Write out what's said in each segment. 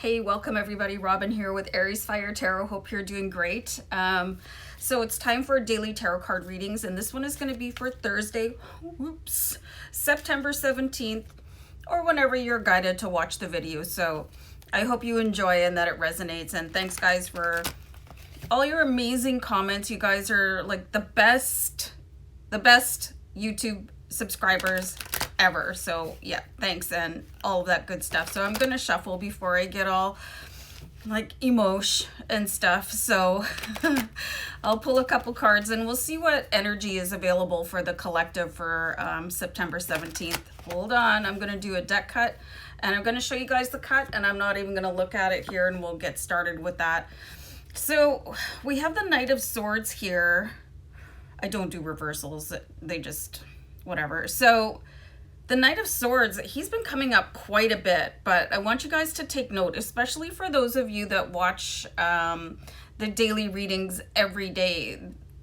Hey, welcome everybody. Robin here with AriesFireTarot. Hope you're doing great. So it's time for daily tarot card readings, and this one is going to be for Thursday, September 17th, or whenever you're guided to watch the video. So I hope you enjoy and that it resonates. And thanks guys for all your amazing comments. You guys are like the best YouTube subscribers ever. So yeah, thanks and all of that good stuff. So I'm gonna shuffle before I get all like emotion and stuff. So I'll pull a couple cards and we'll see what energy is available for the collective for September 17th. Hold on, I'm gonna do a deck cut and I'm gonna show you guys the cut, and I'm not even gonna look at it here, and we'll get started with that. So we have the Knight of Swords here. I don't do reversals, they just whatever. So the Knight of Swords, he's been coming up quite a bit, but I want you guys to take note, especially for those of you that watch the daily readings every day.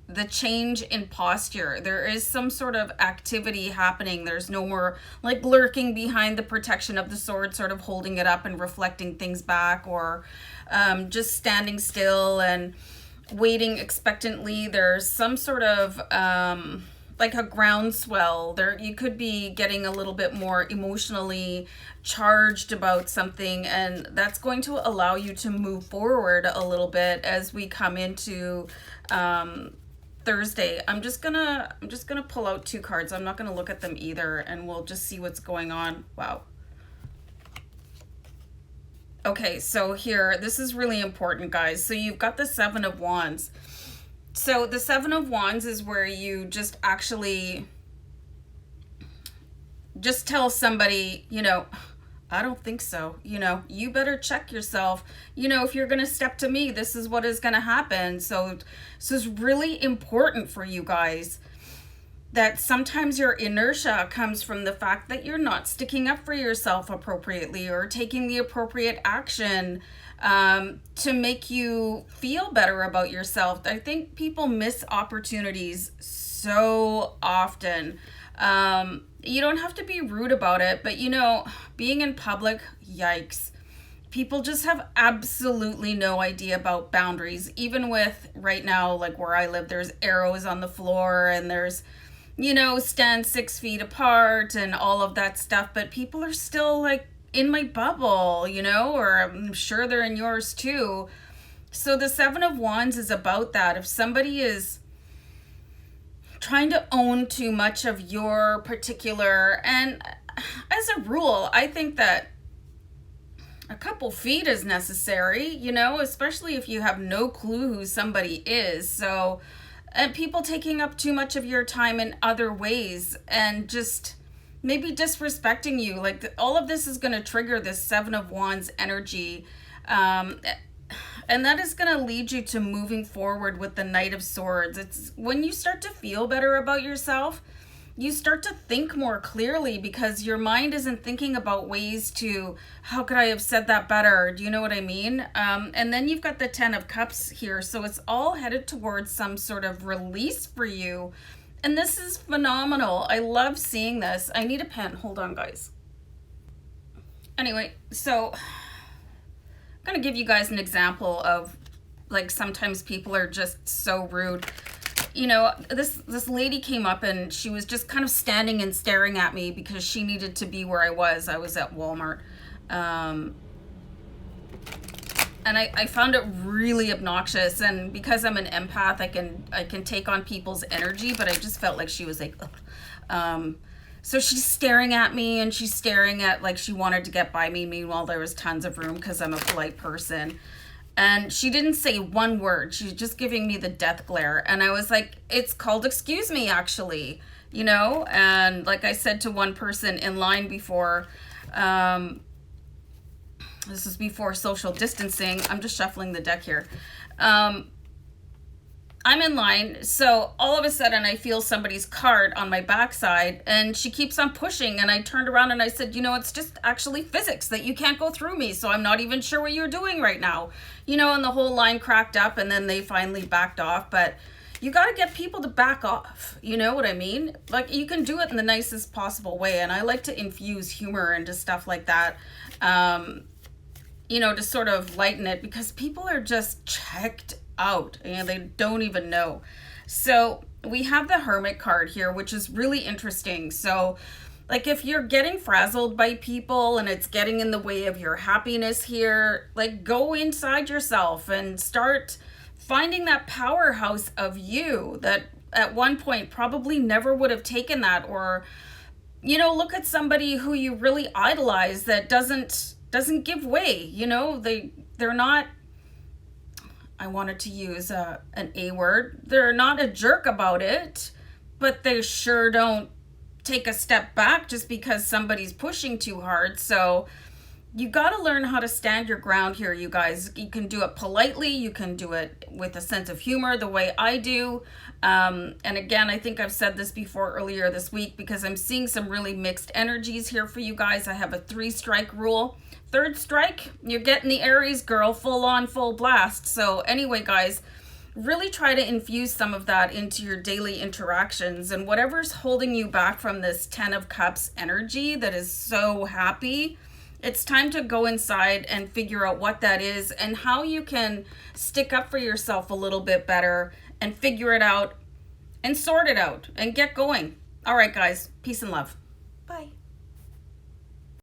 The change in posture. There is some sort of activity happening. There's no more like lurking behind the protection of the sword, sort of holding it up and reflecting things back, or just standing still and waiting expectantly. There's some sort of like a groundswell there. You could be getting a little bit more emotionally charged about something, and that's going to allow you to move forward a little bit as we come into Thursday. I'm just gonna pull out two cards. I'm not gonna look at them either, and we'll just see what's going on. Wow. Okay, so here, this is really important, guys. So you've got the Seven of Wands. So the Seven of Wands is where you just actually just tell somebody, you know, I don't think so. You know, you better check yourself. You know, if you're going to step to me, this is what is going to happen. So it's really important for you guys that sometimes your inertia comes from the fact that you're not sticking up for yourself appropriately or taking the appropriate action to make you feel better about yourself. I think people miss opportunities so often. You don't have to be rude about it, but you know, being in public, yikes. People just have absolutely no idea about boundaries. Even with right now, like where I live, there's arrows on the floor and there's, you know, stand 6 feet apart and all of that stuff, but people are still like in my bubble, you know, or I'm sure they're in yours too. So the Seven of Wands is about that. If somebody is trying to own too much of your particular, and as a rule, I think that a couple feet is necessary, you know, especially if you have no clue who somebody is. So, and people taking up too much of your time in other ways and just maybe disrespecting you, like all of this is going to trigger this Seven of Wands energy, and that is going to lead you to moving forward with the Knight of Swords. It's when you start to feel better about yourself, you start to think more clearly because your mind isn't thinking about ways to, how could I have said that better? Do you know what I mean? And then you've got the Ten of Cups here, so it's all headed towards some sort of release for you. And this is phenomenal. I love seeing this. I need a pen. Hold on, guys. Anyway, so I'm going to give you guys an example of, like, sometimes people are just so rude. You know, this lady came up and she was just kind of standing and staring at me because she needed to be where I was. I was at Walmart. And I found it really obnoxious, and because I'm an empath, I can take on people's energy, but I just felt like she was like, so she's staring at me and she's staring at, like, she wanted to get by me. Meanwhile, there was tons of room because I'm a polite person. And she didn't say one word. She was just giving me the death glare. And I was like, it's called excuse me, actually, you know? And like I said to one person in line before, this is before social distancing. I'm just shuffling the deck here. I'm in line, so all of a sudden I feel somebody's card on my backside, and she keeps on pushing, and I turned around and I said, you know, it's just actually physics that you can't go through me, so I'm not even sure what you're doing right now. You know, and the whole line cracked up, and then they finally backed off, but you got to get people to back off. You know what I mean? Like, you can do it in the nicest possible way, and I like to infuse humor into stuff like that. you know, to sort of lighten it, because people are just checked out and they don't even know. So we have the Hermit card here, which is really interesting. So like if you're getting frazzled by people and it's getting in the way of your happiness here, like go inside yourself and start finding that powerhouse of you that at one point probably never would have taken that. Or, you know, look at somebody who you really idolize that doesn't give way. You know, they're not, I wanted to use an A word, they're not a jerk about it, but they sure don't take a step back just because somebody's pushing too hard. So you got to learn how to stand your ground here, you guys. You can do it politely. You can do it with a sense of humor, the way I do. And again, I think I've said this before earlier this week, because I'm seeing some really mixed energies here for you guys. I have a 3-strike rule. Third strike, you're getting the Aries girl full on, full blast. So anyway, guys, really try to infuse some of that into your daily interactions, and whatever's holding you back from this 10 of Cups energy that is so happy, it's time to go inside and figure out what that is and how you can stick up for yourself a little bit better and figure it out and sort it out and get going. All right, guys, peace and love. Bye.